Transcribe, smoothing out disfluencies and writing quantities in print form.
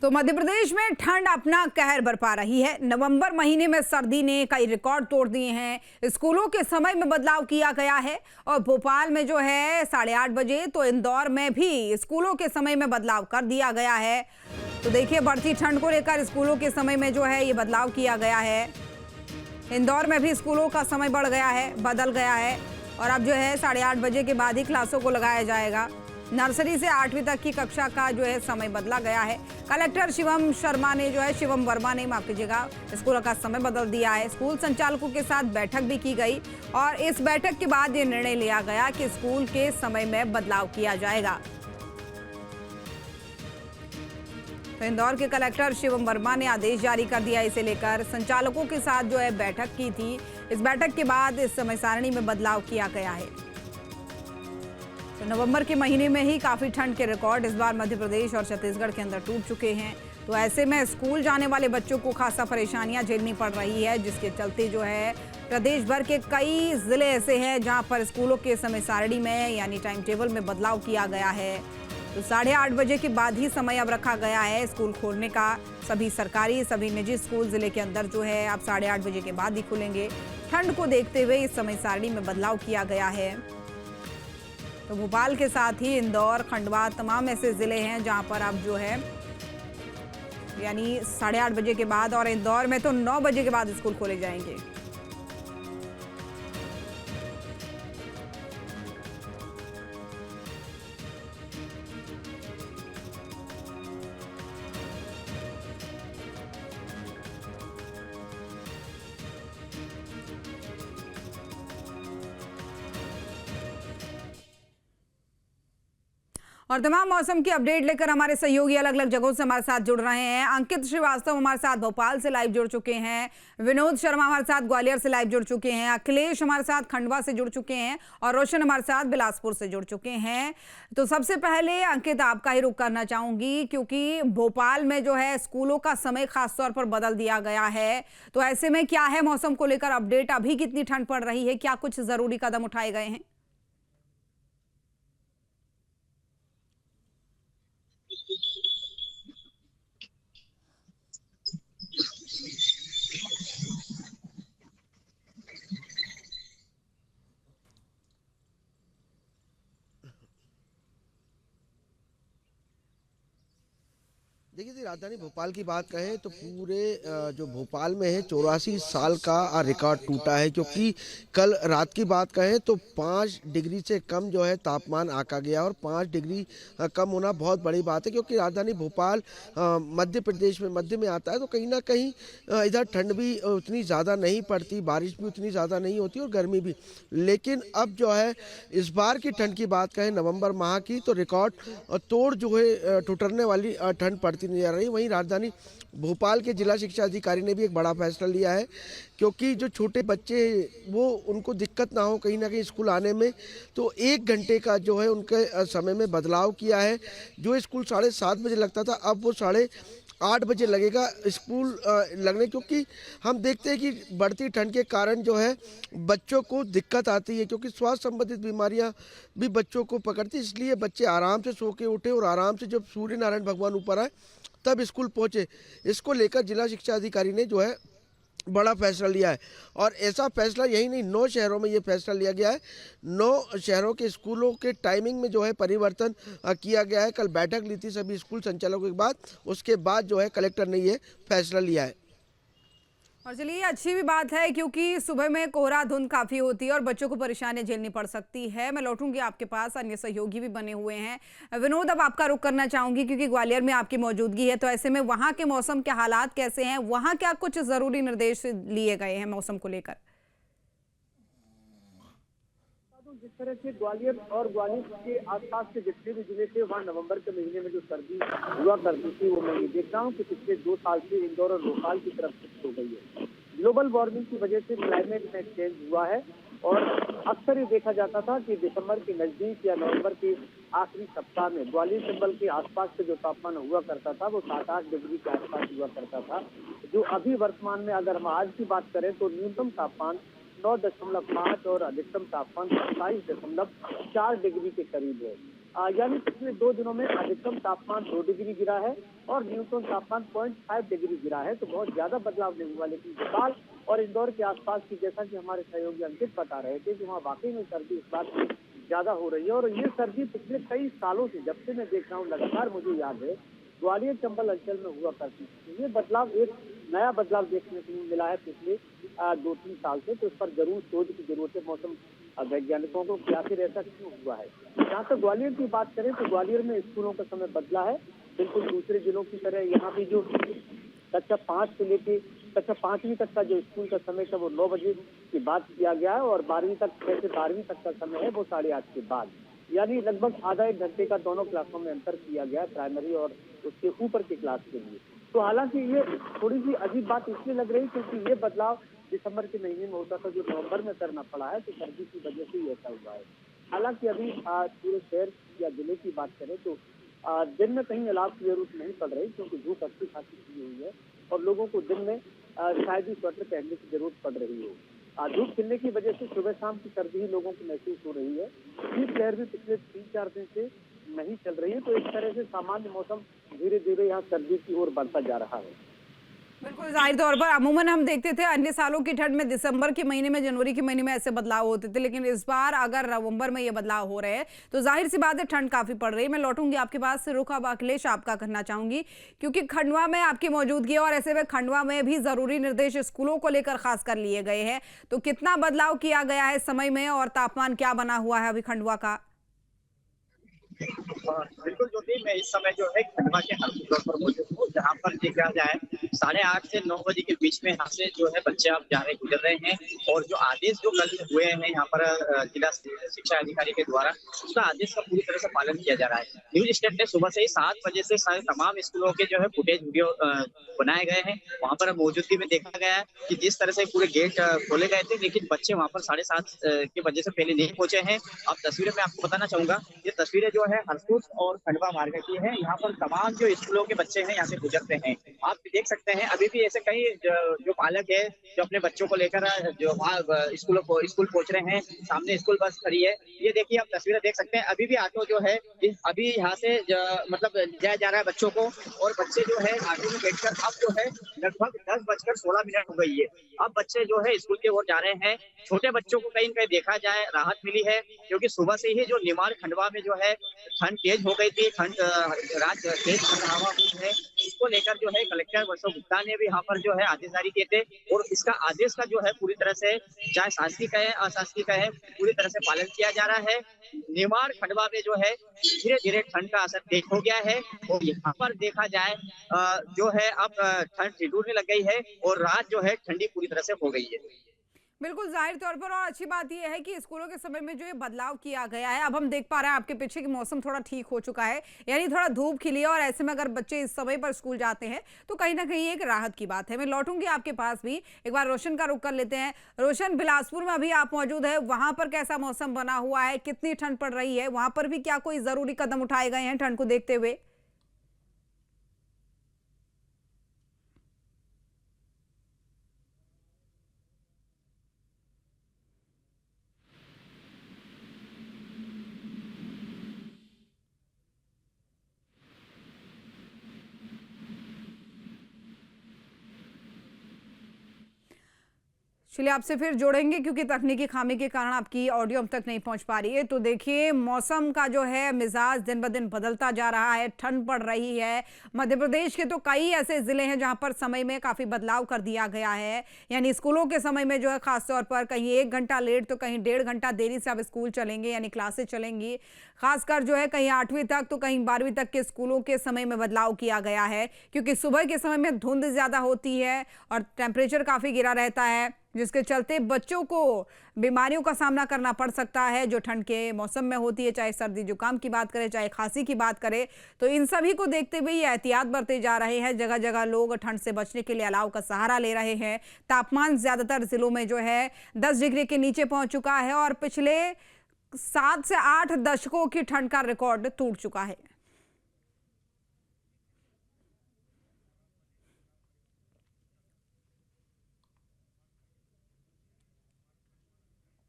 तो मध्य प्रदेश में ठंड अपना कहर बरपा रही है। नवंबर महीने में सर्दी ने कई रिकॉर्ड तोड़ दिए हैं। स्कूलों के समय में बदलाव किया गया है और भोपाल में जो है 8:30 बजे, तो इंदौर में भी स्कूलों के समय में बदलाव कर दिया गया है। तो देखिए, बढ़ती ठंड को लेकर स्कूलों के समय में जो है ये बदलाव किया गया है। इंदौर में भी स्कूलों का समय बढ़ गया है, बदल गया है और अब जो है 8:30 बजे के बाद ही क्लासों को लगाया जाएगा। नर्सरी से 8वीं तक की कक्षा का जो है समय बदला गया है। कलेक्टर शिवम वर्मा ने माफ कीजिएगा, स्कूल का समय बदल दिया है। स्कूल संचालकों के साथ बैठक भी की गई और इस बैठक के बाद ये निर्णय लिया गया कि स्कूल के समय में बदलाव किया जाएगा। तो इंदौर के कलेक्टर शिवम वर्मा ने आदेश जारी कर दिया। इसे लेकर संचालकों के साथ जो है बैठक की थी। इस बैठक के बाद इस समय सारणी में बदलाव किया गया है। तो नवंबर के महीने में ही काफी ठंड के रिकॉर्ड इस बार मध्य प्रदेश और छत्तीसगढ़ के अंदर टूट चुके हैं। तो ऐसे में स्कूल जाने वाले बच्चों को खासा परेशानियां झेलनी पड़ रही है, जिसके चलते जो है प्रदेश भर के कई जिले ऐसे हैं जहां पर स्कूलों के समय सारणी में यानी टाइम टेबल में बदलाव किया गया है। तो 8:30 बजे के बाद ही समय अब रखा गया है स्कूल खोलने का। सभी सरकारी, सभी निजी स्कूल जिले के अंदर जो है अब 8:30 बजे के बाद ही खुलेंगे। ठंड को देखते हुए इस समय सारणी में बदलाव किया गया है। तो भोपाल के साथ ही इंदौर, खंडवा, तमाम ऐसे जिले हैं जहां पर अब जो है यानी 8:30 बजे के बाद, और इंदौर में तो 9 बजे के बाद स्कूल खोले जाएंगे। और तमाम मौसम की अपडेट लेकर हमारे सहयोगी अलग अलग जगहों से हमारे साथ जुड़ रहे हैं। अंकित श्रीवास्तव हमारे साथ भोपाल से लाइव जुड़ चुके हैं, विनोद शर्मा हमारे साथ ग्वालियर से लाइव जुड़ चुके हैं, अखिलेश हमारे साथ खंडवा से जुड़ चुके हैं और रोशन हमारे साथ बिलासपुर से जुड़ चुके हैं। तो सबसे पहले अंकित, आपका ही रुख करना चाहूंगी, क्योंकि भोपाल में जो है स्कूलों का समय खासतौर पर बदल दिया गया है। तो ऐसे में क्या है मौसम को लेकर अपडेट? अभी कितनी ठंड पड़ रही है? क्या कुछ जरूरी कदम उठाए गए हैं? देखिए जी, राजधानी भोपाल की बात कहें तो पूरे जो भोपाल में है 84 साल का रिकॉर्ड टूटा है, क्योंकि कल रात की बात कहें तो 5 डिग्री से कम जो है तापमान आका गया और 5 डिग्री कम होना बहुत बड़ी बात है, क्योंकि राजधानी भोपाल मध्य प्रदेश में मध्य में आता है। तो कहीं ना कहीं इधर ठंड भी उतनी ज़्यादा नहीं पड़ती, बारिश भी उतनी ज़्यादा नहीं होती और गर्मी भी। लेकिन अब जो है इस बार की ठंड की बात कहें नवंबर माह की, तो रिकॉर्ड तोड़ जो है टुटरने वाली ठंड पड़ती नहीं आ रही। वहीं राजधानी भोपाल के जिला शिक्षा अधिकारी ने भी एक बड़ा फैसला लिया है, क्योंकि जो छोटे बच्चे वो उनको दिक्कत ना हो कहीं ना कहीं स्कूल आने में, तो 1 घंटे का जो है उनके समय में बदलाव किया है। जो स्कूल 7:30 बजे लगता था, अब वो 8:30 बजे लगेगा स्कूल लगने, क्योंकि हम देखते हैं कि बढ़ती ठंड के कारण जो है बच्चों को दिक्कत आती है, क्योंकि स्वास्थ्य संबंधित बीमारियां भी बच्चों को पकड़ती, इसलिए बच्चे आराम से सो के उठे और आराम से जब सूर्य नारायण भगवान ऊपर आए तब स्कूल पहुंचे। इसको लेकर जिला शिक्षा अधिकारी ने जो है बड़ा फैसला लिया है। और ऐसा फैसला यही नहीं, 9 शहरों में ये फैसला लिया गया है। 9 शहरों के स्कूलों के टाइमिंग में जो है परिवर्तन किया गया है। कल बैठक ली थी सभी स्कूल संचालकों के बाद, उसके बाद जो है कलेक्टर ने ये फैसला लिया है। और चलिए, अच्छी भी बात है, क्योंकि सुबह में कोहरा धुंध काफी होती है और बच्चों को परेशानियां झेलनी पड़ सकती है। मैं लौटूंगी आपके पास, अन्य सहयोगी भी बने हुए हैं। विनोद, अब आपका रुख करना चाहूंगी, क्योंकि ग्वालियर में आपकी मौजूदगी है। तो ऐसे में वहां के मौसम के हालात कैसे हैं? वहां क्या कुछ जरूरी निर्देश लिए गए हैं मौसम को लेकर? जिस तरह से ग्वालियर और ग्वालियर के आसपास के जितने भी जिले थे, वहाँ नवंबर के महीने में जो सर्दी हुआ करती थी, वो मैं ये देख रहा हूँ कि पिछले 2 साल से इंदौर और भोपाल की तरफ शिफ्ट हो गई है। ग्लोबल वार्मिंग की वजह से क्लाइमेट में चेंज हुआ है और अक्सर ये देखा जाता था कि दिसंबर के नजदीक या नवंबर के आखिरी सप्ताह में ग्वालियर चंबल के आसपास से जो तापमान हुआ करता था वो 7-8 डिग्री के आसपास हुआ करता था। जो अभी वर्तमान में अगर हम आज की बात करें तो न्यूनतम तापमान 9.5 और अधिकतम तापमान 27.4 डिग्री के करीब है। यानी पिछले 2 दिनों में अधिकतम तापमान 2 डिग्री गिरा है और न्यूनतम तापमान 0.5 डिग्री गिरा है। तो बहुत ज्यादा बदलाव नहीं हुआ, लेकिन भोपाल और इंदौर के आसपास की, जैसा कि हमारे सहयोगी अंकित बता रहे थे, कि वहाँ वाकई में सर्दी इस बार ज्यादा हो रही है। और ये सर्दी पिछले कई सालों से, जब से मैं देख रहा हूँ लगातार, मुझे याद है ग्वालियर चंबल अंचल में हुआ करती थी। ये बदलाव एक नया बदलाव देखने को मिला है पिछले 2-3 साल से। तो इस पर जरूर शोध की जरूरत है मौसम वैज्ञानिकों को कि आखिर ऐसा क्यों हुआ है। जहाँ तक ग्वालियर की बात करें तो ग्वालियर में स्कूलों का समय बदला है, बिल्कुल दूसरे जिलों की तरह। यहाँ पे जो कक्षा 5 से लेके कक्षा 5वीं तक का जो स्कूल का समय था वो 9 बजे की बात किया गया है और 12वीं तक, 6 से 12वीं तक का समय है वो 8:30 के बाद, यानी लगभग आधा 1 घंटे का दोनों क्लासों में अंतर किया गया, प्राइमरी और उसके ऊपर की क्लास के लिए। तो हालांकि ये थोड़ी सी अजीब बात इसलिए लग रही क्योंकि ये बदलाव दिसंबर के महीने में होता था, जो नवंबर में करना पड़ा है, तो सर्दी की वजह से ही ऐसा हुआ है। हालांकि अभी पूरे शहर या जिले की बात करें तो दिन में कहीं अलाव की जरूरत नहीं पड़ रही, क्योंकि धूप अच्छी खासी की हुई है और लोगों को दिन में शायद ही स्वेटर पहनने की जरूरत पड़ रही हो। धूप खिलने की वजह से सुबह शाम की सर्दी ही लोगों को महसूस हो रही है। शीतलहर भी पिछले 3-4 दिन से नहीं चल रही है। तो इस तरह से सामान्य मौसम धीरे धीरे यहाँ सर्दी की ओर बढ़ता जा रहा है। बिल्कुल, जाहिर तौर पर अमूमन हम देखते थे अन्य सालों की ठंड में दिसंबर के महीने में, जनवरी के महीने में ऐसे बदलाव होते थे, लेकिन इस बार अगर नवंबर में ये बदलाव हो रहे हैं तो जाहिर सी बात है ठंड काफी पड़ रही है। मैं लौटूंगी आपके पास, रुख अब अखिलेश आपका करना चाहूंगी, क्योंकि खंडवा में आपकी मौजूदगी है और ऐसे में खंडवा में भी जरूरी निर्देश स्कूलों को लेकर खास कर लिए गए हैं। तो कितना बदलाव किया गया है समय में और तापमान क्या बना हुआ है अभी खंडवा का? बिल्कुल ज्योति, मैं इस समय जो है खंडवा के हरपुर पर मौजूद हूँ, जहाँ पर देखा जाए 8:30 से 9 बजे के बीच में यहाँ से जो है बच्चे अब जा रहे गुजर रहे हैं। और जो आदेश जो कल हुए हैं यहाँ पर जिला शिक्षा अधिकारी के द्वारा, उसका आदेश का पूरी तरह से पालन किया जा रहा है। न्यूज स्टेट ने सुबह से ही 7 बजे से तमाम स्कूलों के जो है फुटेज वीडियो बनाए गए हैं। वहाँ पर मौजूदगी में देखा गया है कि जिस तरह से पूरे गेट खोले गए थे, लेकिन बच्चे वहाँ पर 7:30 के बजे से पहले नहीं पहुंचे हैं। अब तस्वीरें मैं आपको बताना चाहूंगा, ये तस्वीरें जो है हरसूद और खंडवा मार्ग की है। यहाँ पर तमाम जो स्कूलों के बच्चे हैं यहाँ से गुजरते हैं। आप देख सकते हैं अभी भी ऐसे कई जो पालक है जो अपने बच्चों को लेकर जो स्कूल पहुंच रहे हैं। सामने स्कूल बस खड़ी है, ये देखिए आप तस्वीरें देख सकते हैं। अभी भी ऑटो जो है अभी यहाँ से मतलब जाया जा रहा है बच्चों को, और बच्चे जो है ऑटो में बैठकर अब जो है लगभग 10:16 हो गई है। अब बच्चे जो है स्कूल की ओर जा रहे हैं। छोटे बच्चों को कहीं न कहीं देखा जाए राहत मिली है, क्योंकि सुबह से ही जो निमाड़ खंडवा में जो है ठंड तेज हो गई थी, रात तेज हवा हुई है। इसको लेकर जो है कलेक्टर वर्षो गुप्ता ने भी यहाँ पर जो है आदेश जारी किए थे, और इसका आदेश का जो है पूरी तरह से, चाहे शासकीय कहे अशासकीय कहे, पूरी तरह से पालन किया जा रहा है। निमाड़ खंडवा में जो है धीरे धीरे ठंड का असर तेज हो गया है, और यहाँ पर देखा जाए जो है अब ठंड ठिठुरने लग गई है और रात जो है ठंडी पूरी तरह से हो गई है। बिल्कुल, जाहिर तौर पर, और अच्छी बात यह है कि स्कूलों के समय में जो ये बदलाव किया गया है, अब हम देख पा रहे हैं आपके पीछे कि मौसम थोड़ा ठीक हो चुका है, यानी थोड़ा धूप खिली है, और ऐसे में अगर बच्चे इस समय पर स्कूल जाते हैं तो कहीं ना कहीं एक राहत की बात है। मैं लौटूंगी आपके पास भी, एक बार रोशन का रुख कर लेते हैं। रोशन, बिलासपुर में अभी आप मौजूद है, वहां पर कैसा मौसम बना हुआ है, कितनी ठंड पड़ रही है, वहां पर भी क्या कोई जरूरी कदम उठाए गए हैं ठंड को देखते हुए? चलिए आपसे फिर जोड़ेंगे, क्योंकि तकनीकी खामी के कारण आपकी ऑडियो अब तक नहीं पहुंच पा रही है। तो देखिए मौसम का जो है मिजाज दिन ब दिन बदलता जा रहा है, ठंड पड़ रही है। मध्य प्रदेश के तो कई ऐसे जिले हैं जहां पर समय में काफ़ी बदलाव कर दिया गया है, यानी स्कूलों के समय में जो है खासतौर पर कहीं 1 घंटा लेट तो कहीं 1.5 घंटा देरी से अब स्कूल चलेंगे, यानी क्लासेस चलेंगी। खासकर जो है कहीं 8वीं तक तो कहीं 12वीं तक के स्कूलों के समय में बदलाव किया गया है, क्योंकि सुबह के समय में धुंध ज़्यादा होती है और टेम्परेचर काफ़ी गिरा रहता है, जिसके चलते बच्चों को बीमारियों का सामना करना पड़ सकता है जो ठंड के मौसम में होती है, चाहे सर्दी जुकाम की बात करें, चाहे खांसी की बात करें। तो इन सभी को देखते हुए ये एहतियात बरते जा रहे हैं। जगह जगह लोग ठंड से बचने के लिए अलाव का सहारा ले रहे हैं। तापमान ज़्यादातर जिलों में जो है 10 डिग्री के नीचे पहुंच चुका है और पिछले 7 से 8 दशकों की ठंड का रिकॉर्ड टूट चुका है।